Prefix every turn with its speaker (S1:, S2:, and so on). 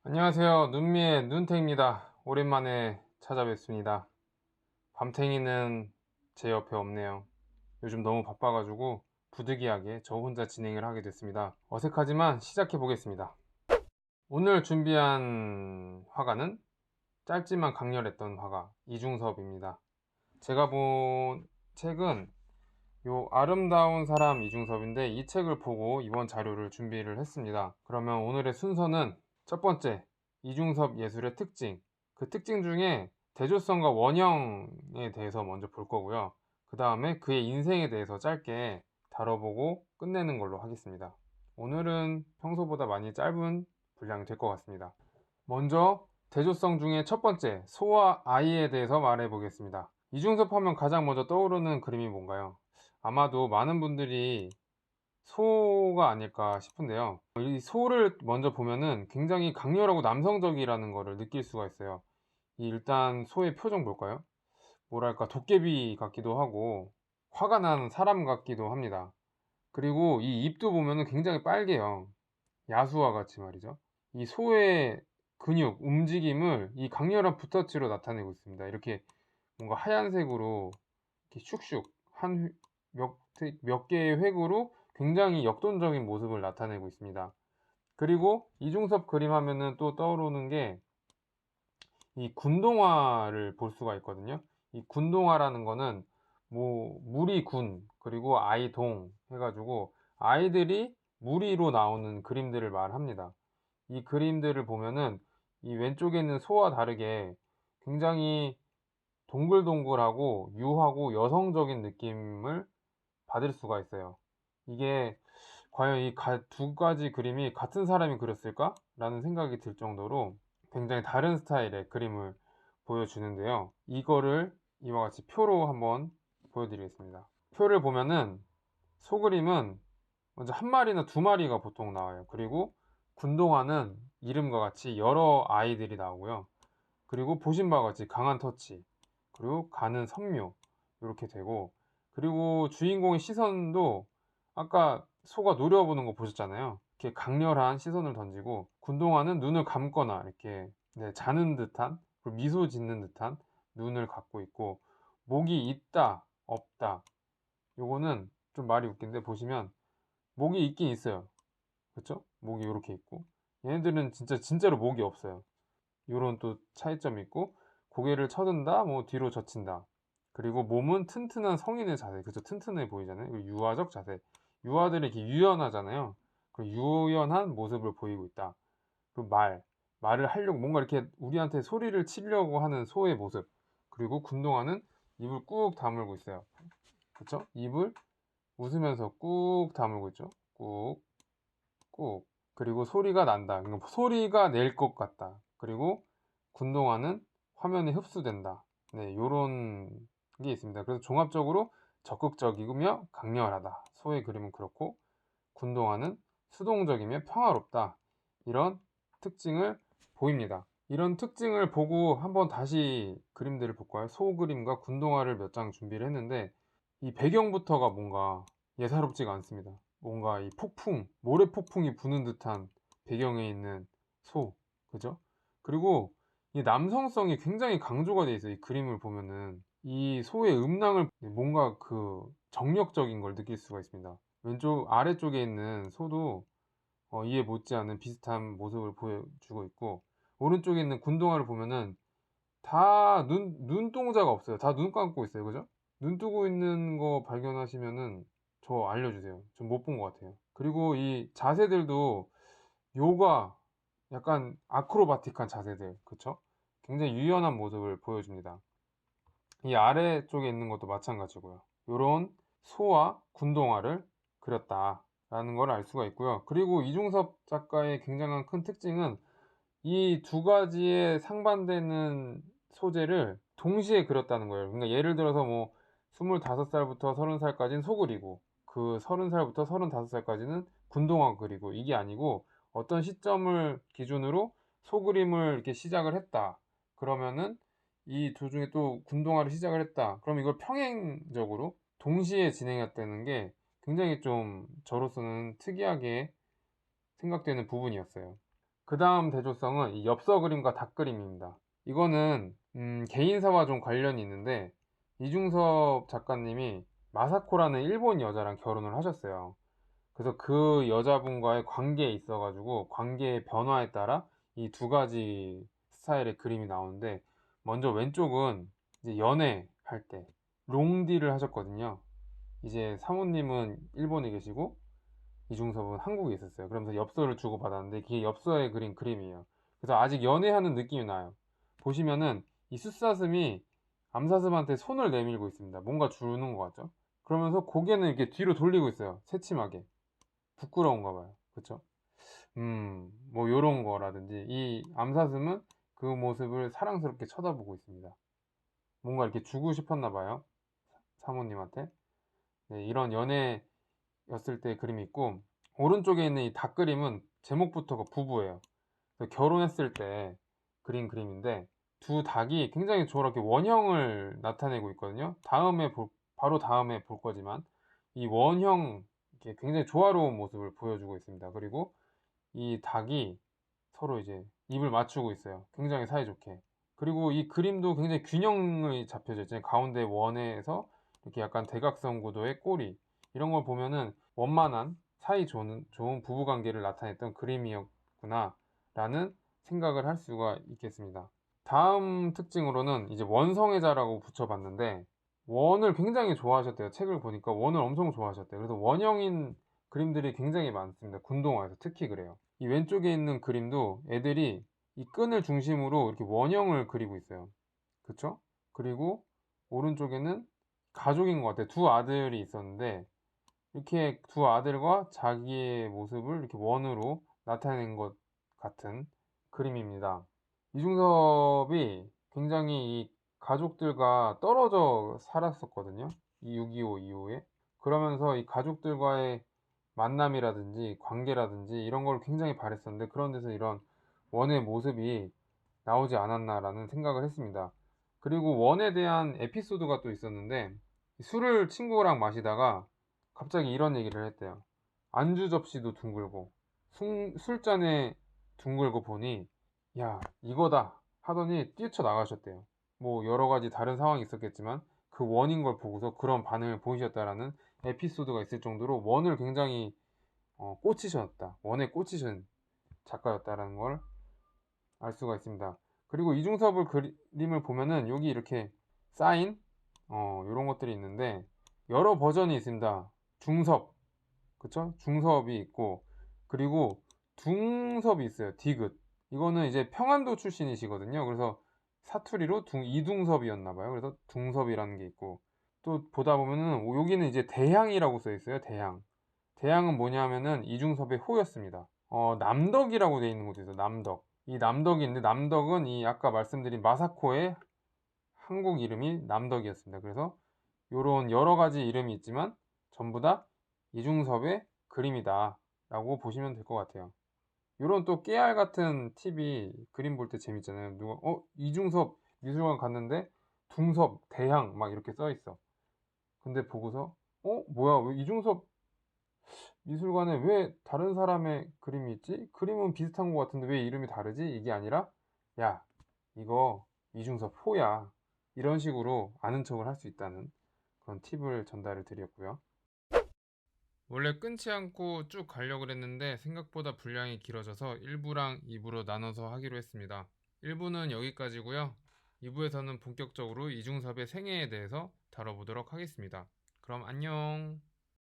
S1: 안녕하세요. 눈미의 눈탱입니다. 오랜만에 찾아뵙습니다. 밤탱이는 제 옆에 없네요. 요즘 너무 바빠가지고 부득이하게 저 혼자 진행을 하게 됐습니다. 어색하지만 시작해 보겠습니다. 오늘 준비한 화가는 짧지만 강렬했던 화가 이중섭입니다. 제가 본 책은 요 아름다운 사람 이중섭인데, 이 책을 보고 이번 자료를 준비를 했습니다. 그러면 오늘의 순서는 첫 번째, 이중섭 예술의 특징. 그 특징 중에 대조성과 원형에 대해서 먼저 볼 거고요. 그 다음에 그의 인생에 대해서 짧게 다뤄보고 끝내는 걸로 하겠습니다. 오늘은 평소보다 많이 짧은 분량이 될 것 같습니다. 먼저 대조성 중에 첫 번째, 소와 아이에 대해서 말해 보겠습니다. 이중섭 하면 가장 먼저 떠오르는 그림이 뭔가요? 아마도 많은 분들이 소가 아닐까 싶은데요. 이 소를 먼저 보면은 굉장히 강렬하고 남성적이라는 것을 느낄 수가 있어요. 일단 소의 표정 볼까요? 뭐랄까 도깨비 같기도 하고 화가 난 사람 같기도 합니다. 그리고 이 입도 보면은 굉장히 빨개요. 야수와 같이 말이죠. 이 소의 근육, 움직임을 이 강렬한 붓터치로 나타내고 있습니다. 이렇게 뭔가 하얀색으로 이렇게 슉슉 몇 개의 획으로 굉장히 역동적인 모습을 나타내고 있습니다. 그리고 이중섭 그림 하면은 또 떠오르는 게 이 군동화를 볼 수가 있거든요. 이 군동화라는 거는 뭐 무리군 그리고 아이동 해가지고 아이들이 무리로 나오는 그림들을 말합니다. 이 그림들을 보면은 이 왼쪽에 있는 소와 다르게 굉장히 동글동글하고 유하고 여성적인 느낌을 받을 수가 있어요. 이게 과연 이 두 가지 그림이 같은 사람이 그렸을까? 라는 생각이 들 정도로 굉장히 다른 스타일의 그림을 보여주는데요. 이거를 이와 같이 표로 한번 보여드리겠습니다. 표를 보면은 소그림은 먼저 한 마리나 두 마리가 보통 나와요. 그리고 군동화는 이름과 같이 여러 아이들이 나오고요. 그리고 보신 바와 같이 강한 터치, 그리고 가는 선묘 이렇게 되고, 그리고 주인공의 시선도 아까 소가 노려보는 거 보셨잖아요. 이렇게 강렬한 시선을 던지고, 군동화는 눈을 감거나 이렇게 자는 듯한, 그리고 미소 짓는 듯한 눈을 갖고 있고, 목이 있다 없다, 요거는 좀 말이 웃긴데 보시면 목이 있긴 있어요. 그쵸? 목이 이렇게 있고, 얘네들은 진짜로 목이 없어요. 요런 또 차이점이 있고, 고개를 쳐든다, 뭐 뒤로 젖힌다. 그리고 몸은 튼튼한 성인의 자세. 그죠? 튼튼해 보이잖아요. 그리고 유아적 자세. 유아들이 이렇게 유연하잖아요. 그 유연한 모습을 보이고 있다. 그리고 말을 하려고 뭔가 이렇게 우리한테 소리를 치려고 하는 소의 모습. 그리고 군동화는 입을 꾹 다물고 있어요. 그쵸? 입을 웃으면서 꾹 다물고 있죠. 꾹, 꾹. 그리고 소리가 난다. 그러니까 소리가 낼 것 같다. 그리고 군동화는 화면에 흡수된다. 네, 요런 게 있습니다. 그래서 종합적으로 적극적이며 강렬하다. 소의 그림은 그렇고, 군동화는 수동적이며 평화롭다. 이런 특징을 보입니다. 이런 특징을 보고 한번 다시 그림들을 볼까요? 소 그림과 군동화를 몇 장 준비를 했는데, 이 배경부터가 뭔가 예사롭지가 않습니다. 뭔가 이 모래 폭풍이 부는 듯한 배경에 있는 소, 그죠? 그리고 이 남성성이 굉장히 강조가 돼 있어요. 이 그림을 보면은 이 소의 음랑을 뭔가 그 정력적인 걸 느낄 수가 있습니다. 왼쪽 아래쪽에 있는 소도 이에 못지않은 비슷한 모습을 보여주고 있고, 오른쪽에 있는 군동화를 보면은 다 눈동자가 없어요. 다 눈 감고 있어요. 그죠? 눈 뜨고 있는 거 발견하시면은 저 알려주세요. 좀 못 본 것 같아요. 그리고 이 자세들도 요가, 약간 아크로바틱한 자세들, 그쵸? 굉장히 유연한 모습을 보여줍니다. 이 아래쪽에 있는 것도 마찬가지고요. 요런 소와 군동화를 그렸다라는 걸 알 수가 있고요. 그리고 이중섭 작가의 굉장한 큰 특징은 이 두 가지의 상반되는 소재를 동시에 그렸다는 거예요. 그러니까 예를 들어서 뭐 25살부터 30살까지는 소 그리고, 그 30살부터 35살까지는 군동화 그리고, 이게 아니고 어떤 시점을 기준으로 소 그림을 이렇게 시작을 했다. 그러면은 이 도중에 또 군동화를 시작을 했다. 그럼 이걸 평행적으로 동시에 진행했다는 게 굉장히 좀 저로서는 특이하게 생각되는 부분이었어요. 그 다음 대조성은 이 엽서 그림과 닭 그림입니다. 이거는 개인사와 좀 관련이 있는데, 이중섭 작가님이 마사코라는 일본 여자랑 결혼을 하셨어요. 그래서 그 여자분과의 관계에 있어가지고 관계의 변화에 따라 이 두 가지 스타일의 그림이 나오는데, 먼저 왼쪽은 이제 연애할 때 롱디를 하셨거든요. 이제 사모님은 일본에 계시고 이중섭은 한국에 있었어요. 그러면서 엽서를 주고받았는데 그게 엽서에 그린 그림이에요. 그래서 아직 연애하는 느낌이 나요. 보시면은 이 숫사슴이 암사슴한테 손을 내밀고 있습니다. 뭔가 주는 것 같죠? 그러면서 고개는 이렇게 뒤로 돌리고 있어요. 새침하게. 부끄러운가 봐요. 그쵸? 뭐 요런 거라든지, 이 암사슴은 그 모습을 사랑스럽게 쳐다보고 있습니다. 뭔가 이렇게 주고 싶었나 봐요. 사모님한테. 네, 이런 연애였을 때 그림이 있고, 오른쪽에 있는 이 닭 그림은 제목부터가 부부예요. 결혼했을 때 그린 그림인데, 두 닭이 굉장히 저렇게 원형을 나타내고 있거든요. 바로 다음에 볼 거지만, 이 원형, 이렇게 굉장히 조화로운 모습을 보여주고 있습니다. 그리고 이 닭이 서로 이제 입을 맞추고 있어요. 굉장히 사이좋게. 그리고 이 그림도 굉장히 균형이 잡혀져 있잖아요. 가운데 원에서 이렇게 약간 대각선 구도의 꼬리, 이런 걸 보면은 원만한 좋은 부부관계를 나타냈던 그림이었구나 라는 생각을 할 수가 있겠습니다. 다음 특징으로는 이제 원성애자라고 붙여봤는데, 원을 굉장히 좋아하셨대요. 책을 보니까 원을 엄청 좋아하셨대요. 그래서 원형인 그림들이 굉장히 많습니다. 군동화에서 특히 그래요. 이 왼쪽에 있는 그림도 애들이 이 끈을 중심으로 이렇게 원형을 그리고 있어요. 그쵸? 그리고 오른쪽에는 가족인 것 같아요. 두 아들이 있었는데, 이렇게 두 아들과 자기의 모습을 이렇게 원으로 나타낸 것 같은 그림입니다. 이중섭이 굉장히 이 가족들과 떨어져 살았었거든요. 이 6.25 이후에. 그러면서 이 가족들과의 만남이라든지 관계라든지 이런 걸 굉장히 바랬었는데, 그런 데서 이런 원의 모습이 나오지 않았나라는 생각을 했습니다. 그리고 원에 대한 에피소드가 또 있었는데, 술을 친구랑 마시다가 갑자기 이런 얘기를 했대요. 안주 접시도 둥글고 술잔에 둥글고 보니 야 이거다 하더니 뛰쳐나가셨대요. 뭐 여러가지 다른 상황이 있었겠지만 그 원인 걸 보고서 그런 반응을 보이셨다라는 에피소드가 있을 정도로 원을 굉장히 꽂히셨다, 원에 꽂히신 작가였다라는 걸 알 수가 있습니다. 그리고 이중섭을 그림을 보면은 여기 이렇게 사인 이런 것들이 있는데 여러 버전이 있습니다. 중섭, 그쵸? 중섭이 있고, 그리고 둥섭이 있어요. 디귿. 이거는 이제 평안도 출신이시거든요. 그래서 사투리로 이둥섭이었나봐요. 그래서 둥섭이라는 게 있고, 또 보다 보면은 여기는 이제 대향이라고 써 있어요. 대향. 대향은 뭐냐면은 이중섭의 호였습니다. 남덕이라고 돼 있는 곳도 있어요. 남덕. 이 남덕이 있는데, 남덕은 이 아까 말씀드린 마사코의 한국 이름이 남덕이었습니다. 그래서 요런 여러 가지 이름이 있지만 전부 다 이중섭의 그림이다 라고 보시면 될 것 같아요. 요런 또 깨알 같은 팁이 그림 볼 때 재밌잖아요. 누가 이중섭 미술관 갔는데 둥섭 대향 막 이렇게 써 있어. 근데 보고서 뭐야, 왜 이중섭 미술관에 왜 다른 사람의 그림이 있지? 그림은 비슷한 것 같은데 왜 이름이 다르지? 이게 아니라 야 이거 이중섭 호야, 이런 식으로 아는 척을 할 수 있다는 그런 팁을 전달을 드렸고요. 원래 끊지 않고 쭉 가려고 했는데 생각보다 분량이 길어져서 1부랑 2부로 나눠서 하기로 했습니다. 1부는 여기까지고요. 2부에서는 본격적으로 이중섭의 생애에 대해서 다뤄보도록 하겠습니다. 그럼 안녕.